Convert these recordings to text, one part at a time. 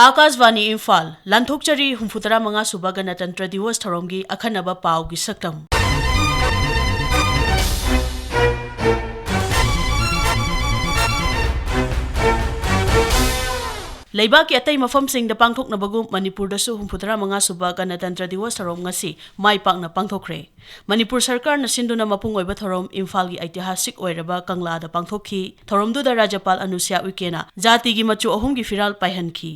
आकाशवाणी इम्फाल लांथोकचरी हुंफुतरा मंगा सुबा गणतंत्र दिवस थौरमगी अखनबा पाउगी सक्तम Leibaki atay mafamsingda pangthoknabagum Manipurdasu humputara mga suba Ganatantra Diwas tharom ngasi mai pakna pangthokre. Manipur Sarkar na sinduna mapung oiba tharom Imphal gi aitihasik oiraba Kanglada pangthokhi. Tharomduda Rajapal Anusya Uikena jati gi machu ahum gi firal paihanki.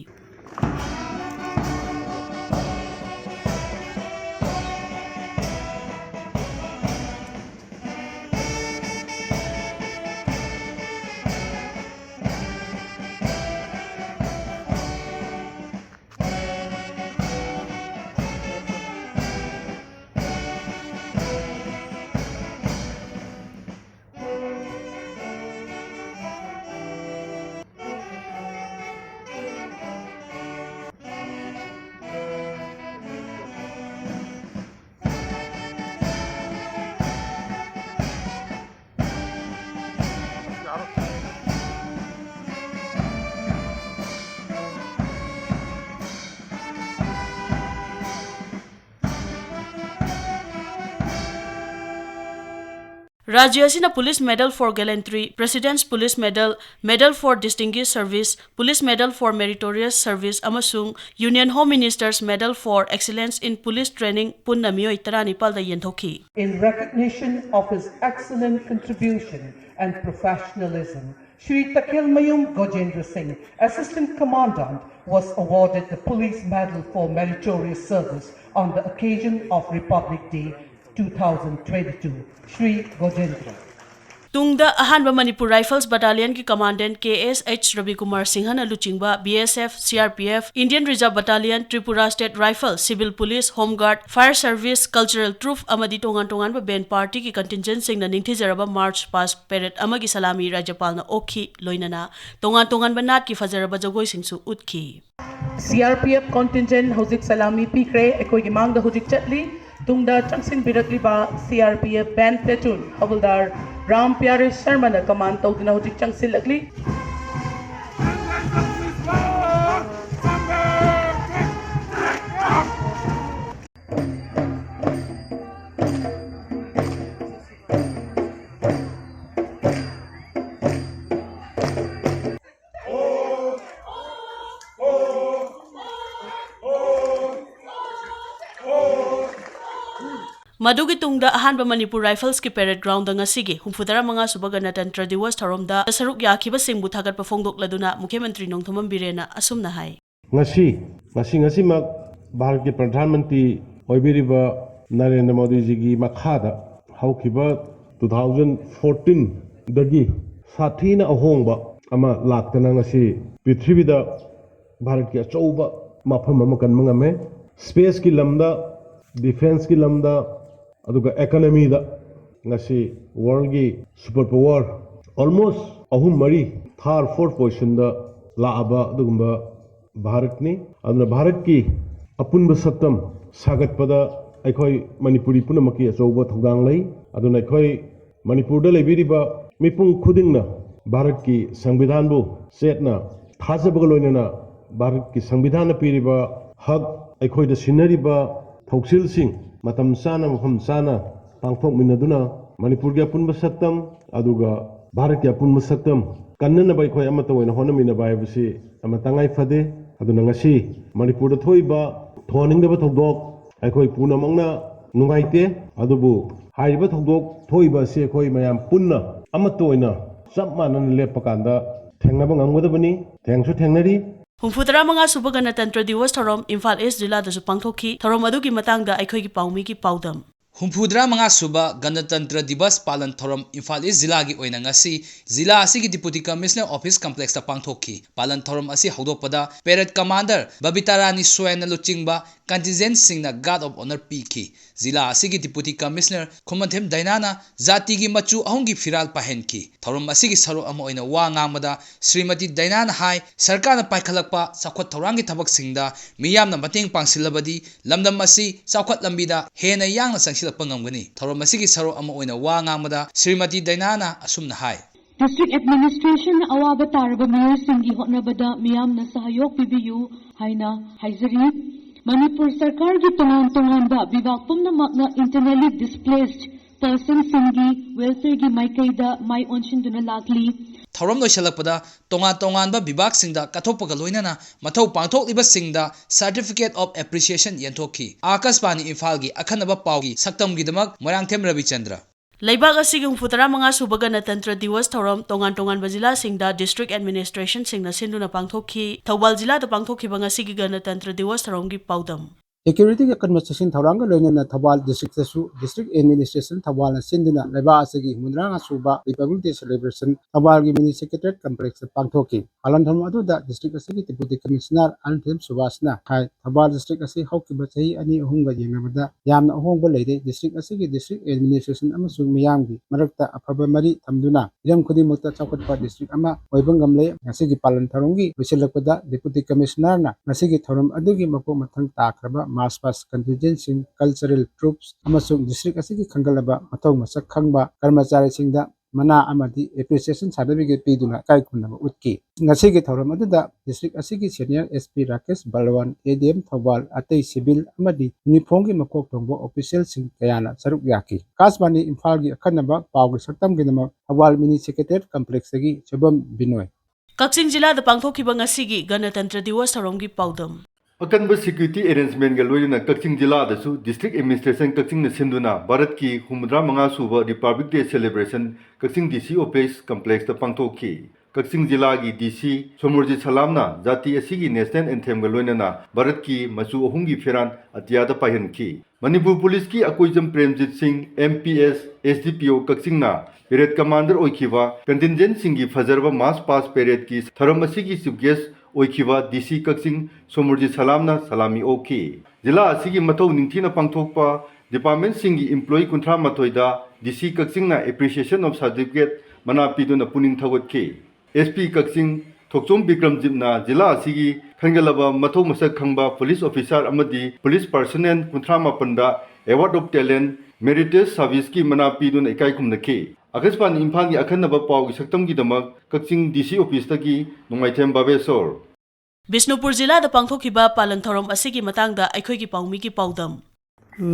Rajya Asina Police Medal for Gallantry, President's Police Medal, Medal for Distinguished Service, Police Medal for Meritorious Service, amasung Union Home Minister's Medal for Excellence in Police Training punna miyoi 39 da yenthoki. In recognition of his excellent contribution and professionalism, Shri Takilmayum Gojendra Singh, Assistant Commandant, was awarded the Police Medal for Meritorious Service on the occasion of Republic Day 2022. Shri Gojendra. Tungda Ahanba Manipur Rifles Battalion ki Commandant KSH Ravi Kumar Singhana Luchingba, BSF, CRPF, Indian Reserve Battalion, Tripura State Rifle, Civil Police, Home Guard, Fire Service, Cultural Troop, Amadi Tongan ba Band Party ki contingent sing na ningthizaraba March Past Parade amagi salami Rajapal na okhi loinana tongan ba nat ki fazaraba jagoi singsu utki. CRPF contingent hozik salami pikre ekoi gi mangda hozik chatli Tungda Changsin Birakliba CRPF Band Platoon Havildar Ram Pyare Sharma na command tawdina hojik Changsin Lagli. Madugi tungda Ahanba Manipur Rifles ki parade ground nga sige humfutara mga suba Ganatantra Diwas tharomda saruk yakhiba singbu thagat pafongdok laduna Mukhyamantri Nongthamam Birena asumna hai. Ngasi mak Bharat ki Pradhan Mantri oibiriba Narendra Modi ji gi makhada haukiba 2014 dagi sathina ahongba ama laktana ngasi prithivida Bharat ki achouba mafam ama kan mangame space ki lamda defense ki lamda aduga economy da ngasi world gi superpower almost ahum mari third fourth position da laaba adugumba Bharat ni aduna Bharat ki apunba satam sagat pada aikoi Manipuri punamaki achouba thogdang lai aduna aikoi Manipur da lebiriba mipung khudingna Bharat ki संविधान bu setna thajabaga loinana Bharat ki संविधान piriba hak aikoi da sinariba Thokchil sing matam sana mafam sana pangthok minaduna Manipur gi apunba satam aduga Bharat gi apunba satam kannana bai khoi amata oina honamina bai bisi amatangai fade aduna ngasi Manipur da thoiba thoninga ba thogdok aikoi puna mangna nungaite adubu haiba thogdok thoiba se khoi mayam punna amata oina sammanan lepakanda thengnaba ngamgodabani thengsu thengnari Humfutara mga suba Ganatantra Diwas tharom Imphal East Jilla da pangthokhi tharom adugi matangda aikhoi gi paumi gi paudam. Humfudra mga suba Ganatantra Diwas palan thorom Imphal East Jilla gi oina ngasi Jilla asigi Deputy Commissioner Office Complex ta pangthokhi palan thorom asi hodokpada Parade Commander Babitarani Soena Luchingba contingent singna Guard of Honor piki Jilla asigi Deputy Commissioner Khomanthem Dainana jati gi machu ahongi firal pahenki thorom asigi saro ama oina wa ngangmada Srimati Dainana hai sarkar na paikhalakpa sakhwat thorangi thabak singda miyamna mateng pangsilabadi lamdam asi sakhwat lambida hena yangna sangsilakpa ngamgani thorom asigi saro ama oina wa ngangmada Srimati Dainana asumna hai District Administration awaba taraba mayor singi hotnabada miyam na sahayok bibiyu haina haizari. Manipur Sarkar gi tongan ba bibag pumnamakna internally displaced person singi welfare gi maikaida mai onshin duna lakli. Thauram loisalakpada tongan ba bibak singda kathokpaga loinana mathau pangthokliba singda Certificate of Appreciation yenthokhi. Akashbani Imphal gi akhanaba paugi saktam gidamak Moirangthem Ravichandra. Laibak asigi humfutara mga suba Ganatantra Diwas Thauram tongan bazila singda District Administration singna sinduna pangthokhi. Thawbal jila da pangthokhi banga sigi Ganatantra Diwas Thauram gi paudam. Security के conversation थौरांग लोइना थबाल district administration थबाल सिंधुना लेबा असगी मुद्रांग सुबा Republic Day celebration थबाल की mini secretariat complex पांगथोकी हालन धर्म अदुदा district असगी deputy commissioner अनथेम सुभाषना हाय थबाल district असि हौकिबा चही अनि अहुंगा येंगबदा यामना अहोंबा लेदे district असगी district administration अमसुंग मियामगी मरक्ता अफबा मरी थमदुना यम खुदिमक्ता चौकटपा district अमा ओइबंगमले असगी पालन थरोंगी विसलकदा deputy commissioner ना असगी थौरम अदुगी मको मथंग ताखरबा mass pass contingency cultural troops amasung district asigi khangalaba matau masak khangba karmachari singda mana amadi appreciation certificate piduna kai khunaba utki ngasigi thoram aduda district asigi senior SP Rakesh Balwan ADM Thawal atei civil amadi uniform gi makok tongbo official sing kayana saruk yaki kasbani Imphal gi akhanaba pawgi saktam ginama Thawal mini secretariat complex agi Chobam Binoy Kaksing jila da pangthokhi banga sigi Ganatantra Diwas Thauram gi paudam. अकनब security arrangement लोइना कक्चिंग जिला district administration Kakching सिंधुना भारत की हुमद्रा मंगा सूब republic day celebration Kakching DC office complex पांगथोखी कक्चिंग जिला की डीसी सोमुरजी सलामना जाति असिगी नेशनल एंथेम लोइना भारत की मचु अहुम की फेरान अतियाद पाहनखी मणिपुर पुलिस की अकोइजम प्रेमजीत सिंह MPS SDPO कक्चिंगना पेरेड कमांडर ओइखिवा कंटिजेंट सिंह की फजरवा मास पास पेरेड की थरम असिगी चीफ गेस्ट ओइखिवा DC कक्चिंग सोमुरजी सलामना सलामी ओखी जिला असिगी मथौ निंथीना पांगथोकपा डिपार्टमेंट सिंगी एम्प्लॉई कुंथ्रा मथोइदा DC कक्चिंगना एप्रिसिएशन ऑफ सर्टिफिकेट मना पिदुना पुनिंग थगोतखी SP कक्चिंग थोकचोम बिक्रमजितना जिला असिगी खंगलबा मथौ मसक खंगबा पुलिस ऑफिसर अमदी पुलिस पर्सनल कुंथ्रा मापनदा award of talent merits service की मना पिदुना इकाई खुमनखी आकाशवाणी इम्फाल की अखनब पाव की सक्तम की दमक Kakching DC office Taqi नुंगाइथेम बाबेसोर Bisnupur jila da pangthokhiba palan thoram asigi matangda aikhoi gi paumi gi paudam.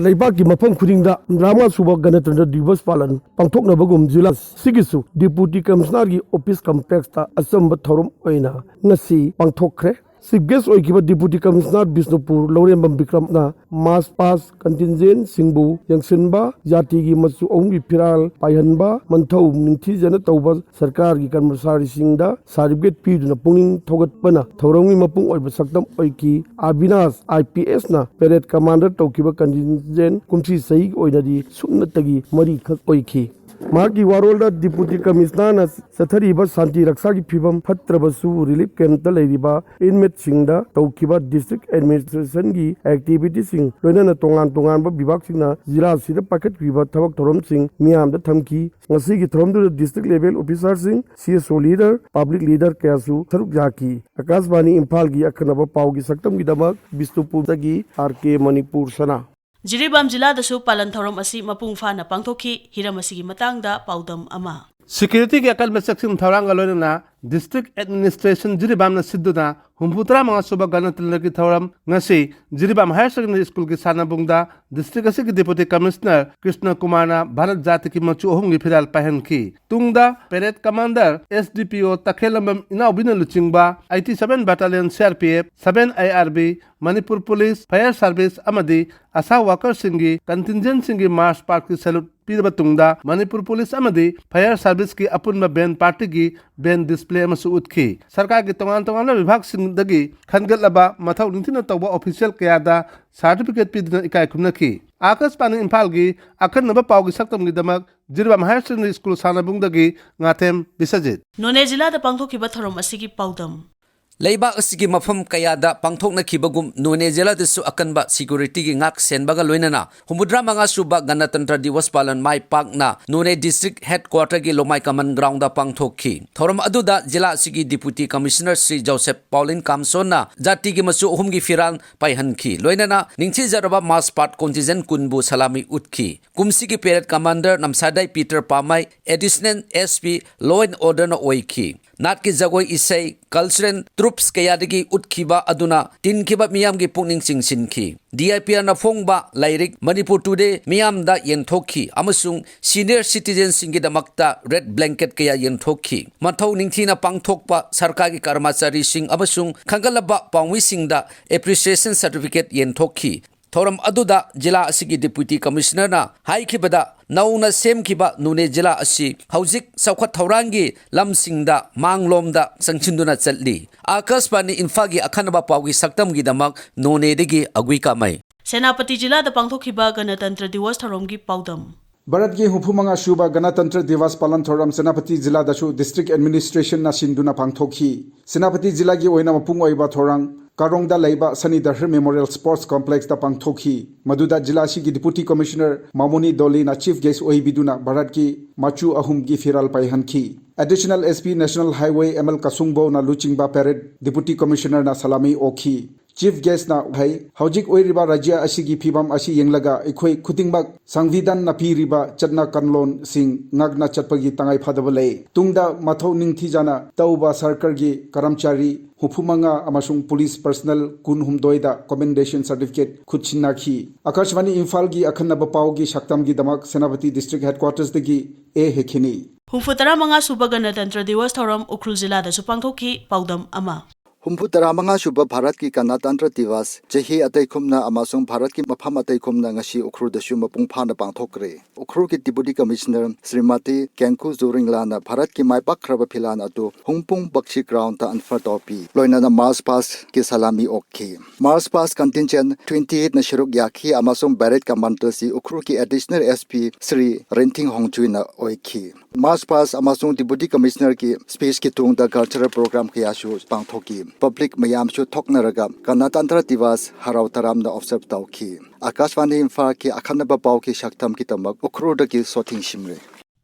Leibak ki mafam khudingda Rama Suba Ganatantra Diwas palan pangthoknabagum jila sigisu deputy commissioner gi office complex ta asamba thorum oina ngasi pangthokre Chief guest oikiba deputy commissioner Bisnupur Laurembam Bikramna mass pass contingent singbu yangsinba jati gi machu ongi piral paihanba manthau ningthi jana tawba sarkar gi karmasari singda certificate piduna punging thogatpana thaurangi mapung oiba saktam oiki Abinash IPS na parade commander tawkiba contingent kumsi sahi oinadi sunnatagi mari khak oiki Maki Warolda Deputy Commissioner Sathariba Santi Raksaki Pibam Patrabasu Relief Camp Talariba Inmate Singda Taukiba District Administration Gi Activity Sing Loina Tongan Bibak Singna Zira Sida Packet Piba Tabak Torom Sing Miam the Thamki Ngasigi Throm to the district level officer Sing CSO leader public leader Kasu Tharuk Jaki Akashbani Imphal Gi Akanaba Paugi Saktam Gidamak Bisnupur Tagi RK Manipur Sana Jiribam jila da su palan thoram asi mapung fana pangthokhi hiram asigi matangda paudam ama. Security के अकल में section थौरांग लोइना district administration Jiribam na sidduna humputra mga suba Ganatantra ki thauram ngasi Jiribam higher secondary school ki sanabungda district asi ki deputy commissioner Krishna Kumar na Bharat jati ki machu ohum gi phiral pahen ki tungda parade commander SDPO takhelambam inau bina luchingba 87 battalion CRPF 7 IRB Manipur police fire service amadi asa worker singi contingent singi march park ki salute pidaba tungda Manipur police amadi fire service ki apunma band party ki band display amasu utki sarkar ki tongan vibhag singdagi khangatlaba mathau ningthina tawba official kayada certificate piduna ikai khumnaki Akashbani Imphal gi akhanaba pawgi saktam gi damak Jiribam higher secondary school sanabungdagi ngathem bisajit None jila da pangthokhiba thoram asigi paudam. Leibak asigi mafam kayada pangthokna khibagum None Jela desu akanba security gi ngak senbaga loinana humudra manga suba Ganatantra Diwas palan mai pakna None district headquarter gi lomai common ground da pangthokhi thoram aduda jila asigi deputy commissioner Sri Joseph Pauline Kamsona jati gi masu hum gi firan paihanki loinana ningchi jaraba mass part contingent kunbu salami utkhi kumsi gi parade commander Namsadai Peter Pamai additional SP law and order na oikhi Nat ki jagoi isai cultural troops kayadagi utkiba aduna tin kiba miyam gi pungning singsinki DIPR na phongba lairik Manipur Today miyam da yenthokhi amasung senior citizens singi damakta red blanket kaya yenthokhi mathau ningthina pangthokpa sarkari karmachari sing amasung khangalaba pangwi singda appreciation certificate yenthokhi thoram aduda jila asigi deputy commissioner na haikibada nauna semkiba Nune jila asi haujik saukhat thaurangi lamsingda manglomda sangchinduna chatli Akashbani Imphal akhanaba pawgi saktam gi damak None degi agui kamai Senapati jila da pangthokhiba Ganatantra Diwas tharomgi paudam Bharat ki hupumanga shuba Ganatantra Diwas palan thoram Senapati jila dasu district administration na sinduna pangthokhi Senapati jila gi oina mapung oiba thorang Karongda Laiba Sani Dahar Memorial Sports Complex da pangthokhi Maduda jila sigi deputy commissioner Mamuni Doli na chief guest oibiduna Bharat ki machu ahum gi firal paihanki Additional SP National Highway ML Kasungbo na luchingba parade deputy commissioner na salami okhi Chief guest na hai haujik oiriba rajya asigi phibam asi yenglaga ekhoi khutingbak sangvidan na piriba chatna kanlon sing ngagna chatpagi tangai phadabale tungda mathau ningthi jana tauba sarkar gi karamchari hupumanga amasung police personnel kun humdoida commendation certificate khutchinakhi Akashvani Imphal gi akhanaba pawgi shaktam gi damak Senapati district headquarters degi e hekhini Humfutara manga suba Ganatantra Diwas thoram Ukhrul jila da supangthokhi paudam ama Humputara manga shuba Bharat ki Ganatantra Diwas Jahi Atai Khumna amasung Bharat ki mafam Atai Khumna ngasi Ukhrul dasu mapung phana pangthokre Ukhrul ki deputy commissioner Srimati Kenku Zuringlana Bharat ki maipak khraba philan atu Hungpung Bakshi ground ta anfar topi loina na Mars pass ki salami okhi Mars pass contingent 28 na shiruk yakhi amasung parade commander si Ukhrul ki additional SP Sri Renting Hongchui na oikhi Mars pass amasung deputy commissioner ki space ki tung da cultural program ki asu pangthoki Public mayam shu thoknaraga Ganatantra Diwas harau taram na observe tawki Akashvani Imphal ki akhanaba paw ki shaktam ki tamak Ukhrul da ki soting shimre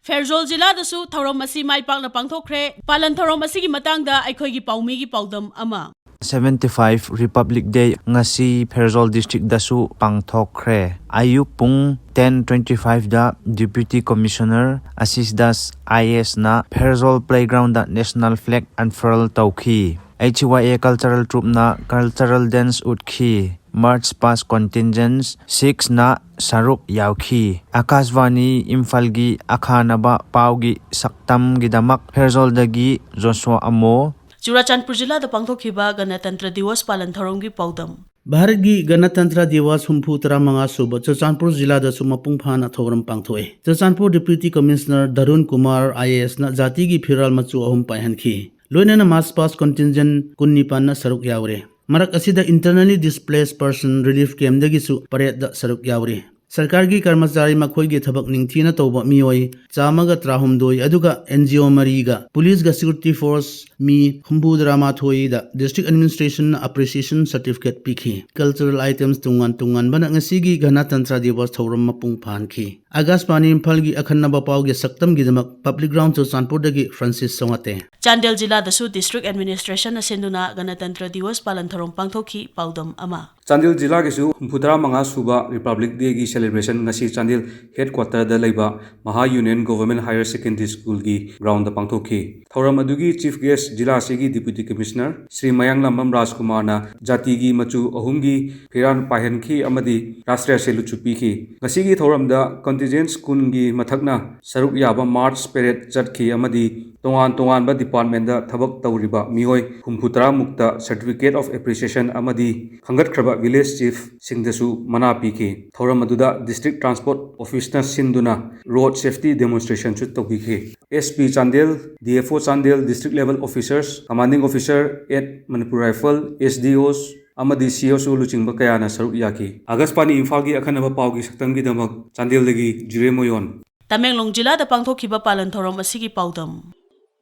Ferzol jila dasu thorom asi mai pakna pangthokre palan thorom asigi matangda aikhoi gi paumi gi paudam ama 75 Republic Day ngasi Ferzol district dasu pangthokre ayuk pung 10:25 da Deputy Commissioner Assis Das IS na Ferzol Playground da National Flag unfurl tawki HYA Cultural Troupe na Cultural Dance utkhi March Past Contingents 6 na Saruk Yauki Akashvani Imphal gi akhanaba pawgi saktam gi damak Ferzol dagi Joshua Amo Churachandpur jila da pangthokhiba Ganatantra Diwas palan thoromgi paudam Bharat gi Ganatantra Diwas humphutara manga suba Churachandpur jila da sumapung phana thoram pangthoe Churachandpur deputy commissioner Darun Kumar IAS na jati gi phiral machu ahum paihanki loinana mass pass contingent kunnipan na saruk yaure marak asida internally displaced person relief camp dagi su parade da saruk yaure Sarkar gi karmachari makhoi gi thabak ningthina tawba mioi chamaga trahumdoi aduga NGO mariga police ga security force mi humbudra mathoi da district administration appreciation certificate pikhi cultural items tungan bana ngasi gi Ganatantra Diwas thoram mapung phanki Agashvani Imphal gi akhanaba paw gi saktam gi jamak public ground Churachandpur dagi Francis Songate Chandel jila dasu district administration asenduna Ganatantra Diwas palan thorom pangthokhi paudam ama Chandel jila gisu humphutara manga suba Republic Day gi celebration ngasi Chandel headquarter da leiba Maha Union Government Higher Secondary School gi ground da pangthokhi thoram adugi chief guest jila sigi deputy commissioner Sri Mayang Lambam Rajkumar na jati gi machu ahum gi phiran pahenki amadi rashtriya selu chupi ki ngasi gi thoram da contingent kun gi mathakna saruk yaba march parade chatkhi amadi tongan ba department da thabak tawriba mihoi humphutara mukta certificate of appreciation amadi khangat khraba village chief singdasu mana piki thoram aduda district transport office na sinduna road safety demonstration chu tawiki SP Chandel DFO Chandel district level officers commanding officer at Manipur Rifle SDOs amadi COSU luchingba kayana saruk yaki Agashvani Imphal gi akhanaba pawgi saktamgi damak Chandel dagi Jire Moyon Tamenglong jila da pangthokhiba palan thorom asigi paudam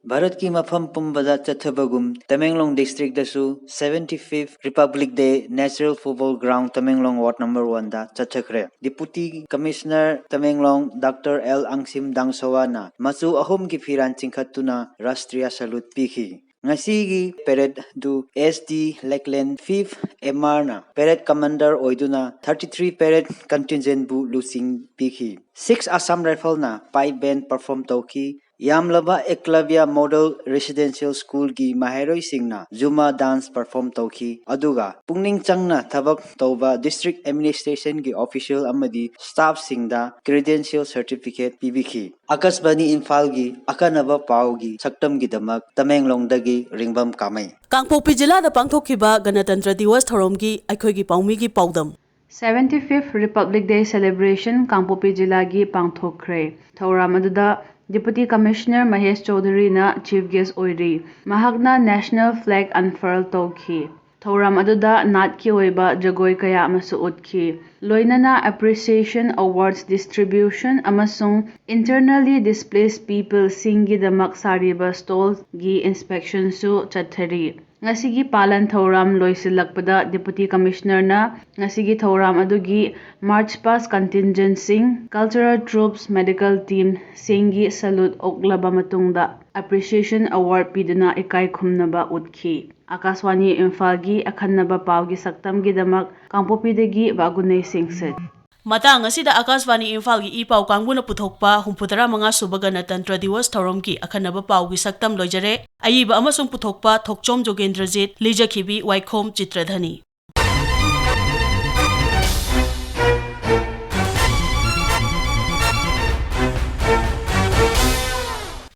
Bharat की मफम पुंबदा चथबगुम Tamenglong district दसु 75th republic day natural football ground Tamenglong ward number 1 दा चथखरे deputy commissioner Tamenglong doctor L Angsim दांगसवाना मचु अहोम की फिरान चिंखतुना राष्ट्रीय सैल्यूट पीखी ngasi पेरेड दु SD लेकलैंड 5th MR ना पेरेड कमांडर ओइदुना 33 पेरेड कंटिजेंट बु लुसिंग पीखी 6 असम राइफल ना पाइप बैंड परफॉर्म तौकी यामलबा एकलव्य मॉडल रेसिडेंशियल स्कूल की माहेरोई सिंगना जुमा डांस परफॉर्म तौकी अदुगा पुंगनिंग चंगना थबक तौबा डिस्ट्रिक्ट एडमिनिस्ट्रेशन की ऑफिशियल अमदी स्टाफ सिंगदा क्रेडेंशियल सर्टिफिकेट पीबीखी आकाशवाणी इम्फाल की अकनबा पावगी सक्तम की दमक तमेंगलोंगदगी रिंगबम कामै कांगपोकपी जिलादा पांगथोखिबा गणतंत्र दिवस थौरमगी अखोइगी पाउमीगी पाउदम 75th Republic Day celebration Kangpokpi जिलागी पांगथोखरे थौराम अदुदा Deputy Commissioner Mahesh Chaudhary na Chief Guest oiri mahakna National Flag unfurl tawki thauram aduda nat ki oiba jagoi kaya amasu utki loinana appreciation awards distribution amasung internally displaced people singi damak sariba stalls gi inspection su chathari ngasigi palan thauram loisilakpada Deputy Commissioner na ngasigi thauram adugi March past contingent sing cultural troops medical team singi salute oklaba matungda appreciation award piduna ikai khumnaba utki Akaswani Imphal gi akhanaba pawgi saktam gi damak Kangpopidagi bagunay singset Matang asida Akaswani Imphal gi ipaw kangbuna puthokpa humputara mga suba ganatantra diwas thauram ki akhanaba pawgi saktam loijare ayiba amasung puthokpa Thokchom Jogendrajit Lijakhibi Waikhom Chitradhani